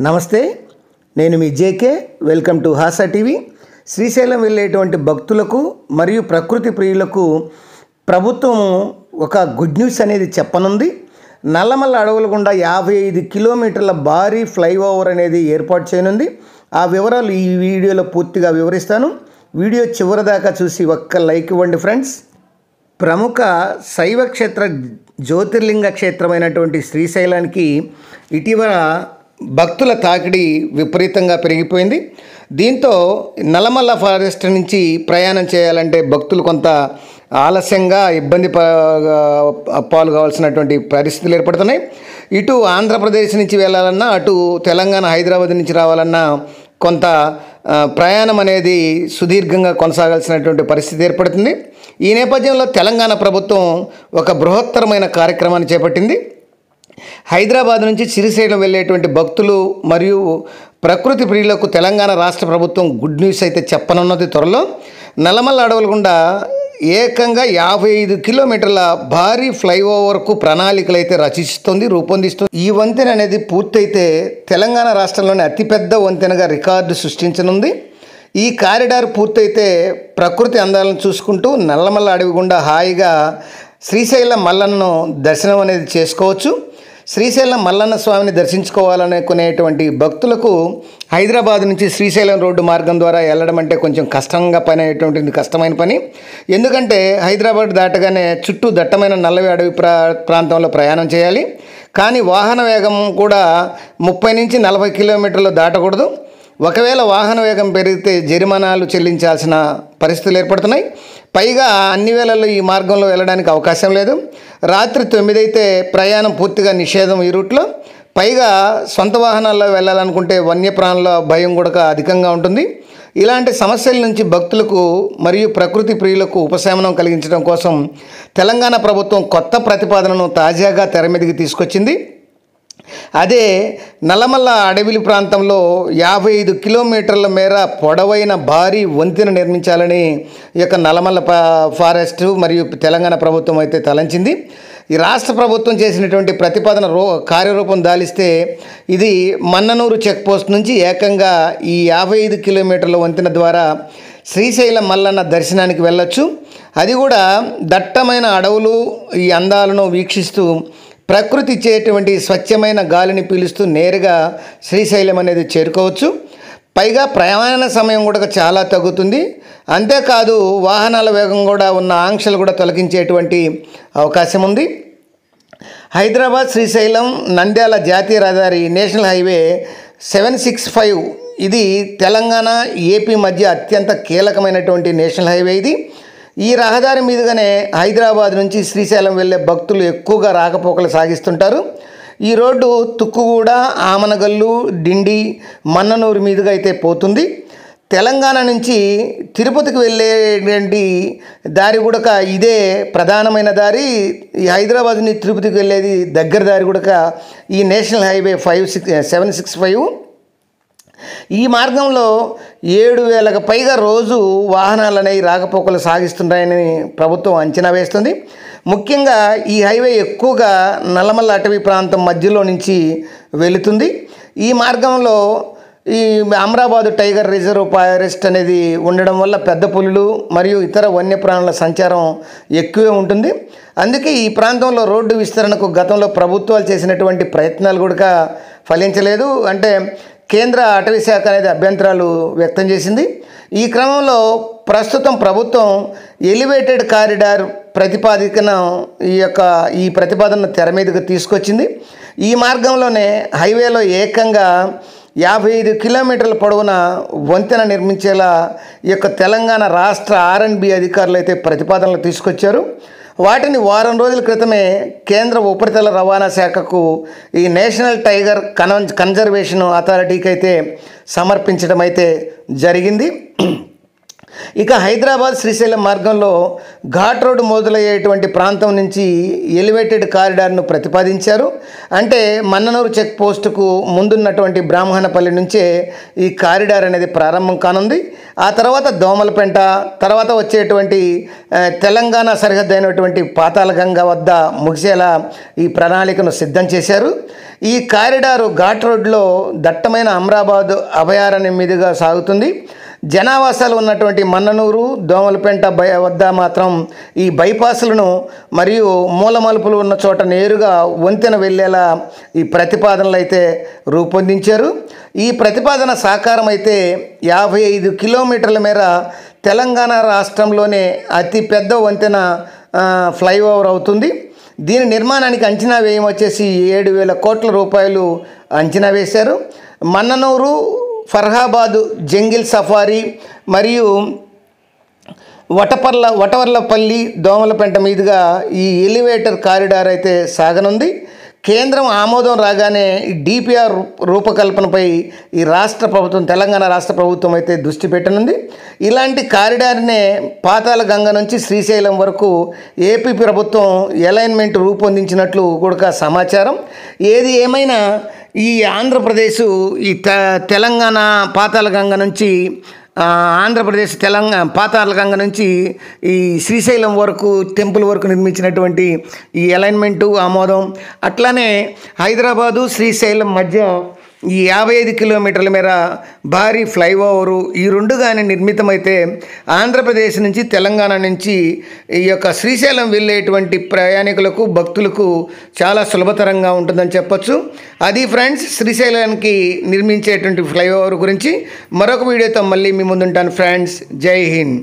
నమస్తే, నేను మీ JK. Welcome to Haasa TV. Srisailam వెళ్ళేటువంటి భక్తులకు మరియు ప్రకృతి ప్రియులకు ప్రభుత్వం ఒక గుడ్ న్యూస్ అనేది చెప్పనుంది. నల్లమల్ల అడవుల గుండా 55 కిలోమీటర్ల భారీ ఫ్లైఓవర్ అనేది ఏర్పాటు చేయనుంది. ఆ వివరాలు ఈ వీడియోలో పూర్తిగా వివరిస్తాను. వీడియో చివరి దాకా చూసి ఒక్క లైక్ ఇవ్వండి ఫ్రెండ్స్. ప్రముఖ శైవ క్షేత్ర జ్యోతిర్లింగ క్షేత్రమైనటువంటి శ్రీశైలానికి ఇటీవల భక్తుల తాకిడి విపరీతంగా పెరిగిపోయింది. దీంతో నల్లమల్ల ఫారెస్ట్ నుంచి ప్రయాణం చేయాలంటే భక్తులు కొంత ఆలస్యంగా ఇబ్బంది పాలు కావాల్సినటువంటి పరిస్థితులు ఏర్పడుతున్నాయి. ఇటు ఆంధ్రప్రదేశ్ నుంచి వెళ్ళాలన్నా, అటు తెలంగాణ హైదరాబాద్ నుంచి రావాలన్నా కొంత ప్రయాణం అనేది సుదీర్ఘంగా కొనసాగాల్సినటువంటి పరిస్థితి ఏర్పడుతుంది. ఈ నేపథ్యంలో తెలంగాణ ప్రభుత్వం ఒక బృహత్తరమైన కార్యక్రమాన్ని చేపట్టింది. హైదరాబాద్ నుంచి శ్రీశైలం వెళ్ళేటువంటి భక్తులు మరియు ప్రకృతి ప్రియులకు తెలంగాణ రాష్ట్ర ప్రభుత్వం గుడ్ న్యూస్ అయితే చెప్పనున్నది. త్వరలో నల్లమల్ల అడవుల గుండా ఏకంగా 55 కిలోమీటర్ల భారీ ఫ్లైఓవర్కు ప్రణాళికలు అయితే రూపొందిస్తుంది. ఈ వంతెన అనేది పూర్తయితే తెలంగాణ రాష్ట్రంలోని అతిపెద్ద వంతెనగా రికార్డు సృష్టించనుంది. ఈ కారిడార్ పూర్తయితే ప్రకృతి అందాలను చూసుకుంటూ నల్లమల్ల అడవి గుండా హాయిగా శ్రీశైలం మల్లన్నను దర్శనం అనేది చేసుకోవచ్చు. శ్రీశైలం మల్లన్న స్వామిని దర్శించుకోవాలనుకునేటువంటి భక్తులకు హైదరాబాద్ నుంచి శ్రీశైలం రోడ్డు మార్గం ద్వారా వెళ్ళడం అంటే కొంచెం కష్టమైన పని. ఎందుకంటే హైదరాబాద్ దాటగానే చుట్టూ దట్టమైన నల్లవి అడవి ప్రాంతంలో ప్రయాణం చేయాలి. కానీ వాహన వేగం కూడా 30 నుంచి 40 కిలోమీటర్లు దాటకూడదు. ఒకవేళ వాహన వేగం పెరిగితే జరిమానాలు చెల్లించాల్సిన పరిస్థితులు ఏర్పడుతున్నాయి. పైగా అన్ని వేళల్లో ఈ మార్గంలో వెళ్ళడానికి అవకాశం లేదు. రాత్రి 9 అయితే ప్రయాణం పూర్తిగా నిషేధం ఈ రూట్లో. పైగా సొంత వాహనాల్లో వెళ్ళాలనుకుంటే వన్యప్రాణుల భయం కూడా అధికంగా ఉంటుంది. ఇలాంటి సమస్యల నుంచి భక్తులకు మరియు ప్రకృతి ప్రియులకు ఉపశమనం కలిగించడం కోసం తెలంగాణ ప్రభుత్వం కొత్త ప్రతిపాదనను తాజాగా తెర మీదకి తీసుకొచ్చింది. అదే నల్లమల్ల అడవి ప్రాంతంలో 55 కిలోమీటర్ల మేర పొడవైన భారీ వంతెన నిర్మించాలని ఈ యొక్క నల్లమల్ల ఫారెస్ట్ మరియు తెలంగాణ ప్రభుత్వం అయితే తలంచింది. ఈ రాష్ట్ర ప్రభుత్వం చేసినటువంటి ప్రతిపాదన కార్యరూపం దాలిస్తే ఇది మన్ననూరు చెక్ పోస్ట్ నుంచి ఏకంగా ఈ 55 కిలోమీటర్ల వంతెన ద్వారా శ్రీశైలం మల్లన్న దర్శనానికి వెళ్ళొచ్చు. అది కూడా దట్టమైన అడవులు ఈ అందాలను వీక్షిస్తూ ప్రకృతి ఇచ్చేటువంటి స్వచ్ఛమైన గాలిని పీలుస్తూ నేరుగా శ్రీశైలం అనేది చేరుకోవచ్చు. పైగా ప్రయాణ సమయం కూడా చాలా తగ్గుతుంది. అంతేకాదు వాహనాల వేగం కూడా ఉన్న ఆంక్షలు కూడా తొలగించేటువంటి అవకాశం ఉంది. హైదరాబాద్ శ్రీశైలం నంద్యాల జాతీయ రహదారి నేషనల్ హైవే 765 ఇది తెలంగాణ ఏపీ మధ్య అత్యంత కీలకమైనటువంటి నేషనల్ హైవే ఇది. ఈ రహదారి మీదుగానే హైదరాబాద్ నుంచి శ్రీశైలం వెళ్ళే భక్తులు ఎక్కువగా రాకపోకలు సాగిస్తుంటారు. ఈ రోడ్డు తుక్కుగూడ, ఆమనగల్లు, డిండి, మన్ననూరు మీదుగా అయితే పోతుంది. తెలంగాణ నుంచి తిరుపతికి వెళ్ళేటువంటి దారి కూడా ఇదే ప్రధానమైన దారి. ఈ హైదరాబాద్ నుంచి తిరుపతికి వెళ్ళేది దగ్గర దారి కూడా ఈ నేషనల్ హైవే 765. ఈ మార్గంలో 7,000కు పైగా రోజు వాహనాలు అనేవి రాకపోకలు సాగిస్తున్నాయని ప్రభుత్వం అంచనా వేస్తుంది. ముఖ్యంగా ఈ హైవే ఎక్కువగా నల్లమల్ల అటవీ ప్రాంతం మధ్యలో నుంచి వెళుతుంది. ఈ మార్గంలో ఈ అమరాబాదు టైగర్ రిజర్వ్ ఫారెస్ట్ అనేది ఉండడం వల్ల పెద్ద పులులు మరియు ఇతర వన్యప్రాణుల సంచారం ఎక్కువే ఉంటుంది. అందుకే ఈ ప్రాంతంలో రోడ్డు విస్తరణకు గతంలో ప్రభుత్వాలు చేసినటువంటి ప్రయత్నాలు కూడా ఫలించలేదు. అంటే కేంద్ర అటవీ శాఖ అనేది అభ్యంతరాలు వ్యక్తం చేసింది. ఈ క్రమంలో ప్రస్తుతం ప్రభుత్వం ఎలివేటెడ్ కారిడార్ ఈ ప్రతిపాదనను తెర మీదకు తీసుకొచ్చింది. ఈ మార్గంలోనే హైవేలో ఏకంగా 55 కిలోమీటర్ల పొడవున వంతెన నిర్మించేలా ఈ యొక్క తెలంగాణ రాష్ట్ర R&B అధికారులు అయితే ప్రతిపాదనలు తీసుకొచ్చారు. వాటిని వారం రోజుల క్రితమే కేంద్ర ఉపరితల రవాణా శాఖకు ఈ నేషనల్ టైగర్ కన్జర్వేషన్ అథారిటీకి అయితే సమర్పించడం అయితే జరిగింది. ఇక హైదరాబాద్ శ్రీశైలం మార్గంలో ఘాట్ రోడ్డు మొదలయ్యేటువంటి ప్రాంతం నుంచి ఎలివేటెడ్ కారిడార్ను ప్రతిపాదించారు. అంటే మన్ననూరు చెక్ పోస్టుకు ముందున్నటువంటి బ్రాహ్మణపల్లి నుంచే ఈ కారిడార్ అనేది ప్రారంభం కానుంది. ఆ తర్వాత దోమలపెంట, తర్వాత వచ్చేటువంటి తెలంగాణ సరిహద్దు అయినటువంటి పాతాళగంగ వద్ద ముగిసేలా ఈ ప్రణాళికను సిద్ధం చేశారు. ఈ కారిడారు ఘాట్ రోడ్లో దట్టమైన అమరాబాద్ అభయారణ్యం మీదుగా సాగుతుంది. జనావాసాలు ఉన్నటువంటి మన్ననూరు, దోమలపెంట వద్ద మాత్రం ఈ బైపాస్లను మరియు మూలమలుపులు ఉన్న చోట నేరుగా వంతెన వెళ్ళేలా ఈ ప్రతిపాదనలు అయితే రూపొందించారు. ఈ ప్రతిపాదన సాకారం అయితే 55 కిలోమీటర్ల మేర తెలంగాణ రాష్ట్రంలోనే అతిపెద్ద వంతెన ఫ్లైఓవర్ అవుతుంది. దీని నిర్మాణానికి అంచనా వ్యయం వచ్చేసి 7,000 కోట్ల రూపాయలు అంచనా వేశారు. మన్ననూరు, ఫర్హాబాదు, జంగిల్ సఫారీ మరియు వటవర్లపల్లి, దోమలపెంట మీదుగా ఈ ఎలివేటర్ కారిడార్ అయితే సాగనుంది. కేంద్రం ఆమోదం రాగానే ఈ డిపిఆర్ రూపకల్పనపై ఈ రాష్ట్ర ప్రభుత్వం, తెలంగాణ రాష్ట్ర ప్రభుత్వం అయితే దృష్టి పెట్టనుంది. ఇలాంటి కారిడార్నే పాతాళగంగ నుంచి శ్రీశైలం వరకు ఏపీ ప్రభుత్వం అలైన్మెంట్ రూపొందించినట్లు కూడా సమాచారం. ఏది ఏమైనా ఈ ఆంధ్రప్రదేశ్ ఈ తెలంగాణ పాతాళగంగ నుంచి ఆంధ్రప్రదేశ్ పాతాళగంగ నుంచి ఈ శ్రీశైలం వరకు టెంపుల్ వరకు నిర్మించినటువంటి ఈ అలైన్మెంటు ఆమోదం, అట్లానే హైదరాబాదు శ్రీశైలం మధ్య ఈ 55 కిలోమీటర్ల మేర భారీ ఫ్లైఓవరు, ఈ రెండు కానీ నిర్మితమైతే ఆంధ్రప్రదేశ్ నుంచి, తెలంగాణ నుంచి ఈ యొక్క శ్రీశైలం వెళ్ళేటువంటి ప్రయాణికులకు, భక్తులకు చాలా సులభతరంగా ఉంటుందని చెప్పొచ్చు. అది ఫ్రెండ్స్, శ్రీశైలానికి నిర్మించేటువంటి ఫ్లైఓవర్ గురించి మరొక వీడియోతో మళ్ళీ మీ ముందుంటాను ఫ్రెండ్స్. జై హింద్.